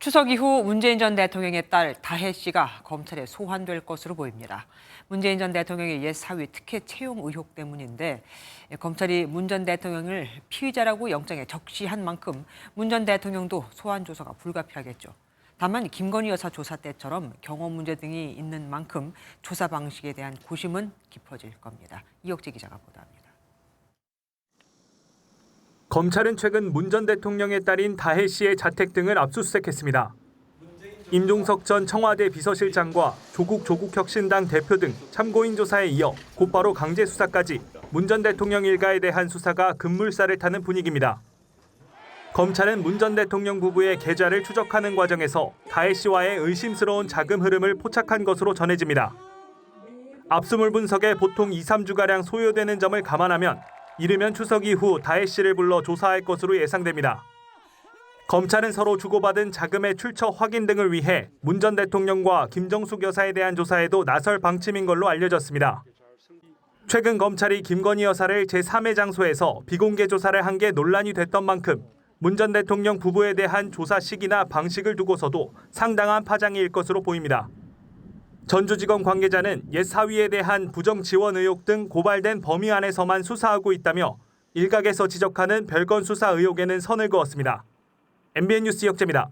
추석 이후 문재인 전 대통령의 딸 다혜 씨가 검찰에 소환될 것으로 보입니다. 문재인 전 대통령의 옛 사위 특혜 채용 의혹 때문인데 검찰이 문 전 대통령을 피의자라고 영장에 적시한 만큼 문 전 대통령도 소환 조사가 불가피하겠죠. 다만 김건희 여사 조사 때처럼 경호 문제 등이 있는 만큼 조사 방식에 대한 고심은 깊어질 겁니다. 이혁재 기자가 보도합니다. 검찰은 최근 문 전 대통령의 딸인 다혜 씨의 자택 등을 압수수색했습니다. 임종석 전 청와대 비서실장과 조국 혁신당 대표 등 참고인 조사에 이어 곧바로 강제 수사까지 문 전 대통령 일가에 대한 수사가 급물살을 타는 분위기입니다. 검찰은 문 전 대통령 부부의 계좌를 추적하는 과정에서 다혜 씨와의 의심스러운 자금 흐름을 포착한 것으로 전해집니다. 압수물 분석에 보통 2~3주가량 소요되는 점을 감안하면 이르면 추석 이후 다혜 씨를 불러 조사할 것으로 예상됩니다. 검찰은 서로 주고받은 자금의 출처 확인 등을 위해 문 전 대통령과 김정숙 여사에 대한 조사에도 나설 방침인 걸로 알려졌습니다. 최근 검찰이 김건희 여사를 제3의 장소에서 비공개 조사를 한 게 논란이 됐던 만큼 문 전 대통령 부부에 대한 조사 시기나 방식을 두고서도 상당한 파장이 일 것으로 보입니다. 전주지검 관계자는 옛 사위에 대한 부정 지원 의혹 등 고발된 범위 안에서만 수사하고 있다며 일각에서 지적하는 별건 수사 의혹에는 선을 그었습니다. MBN 뉴스 이혁재입니다.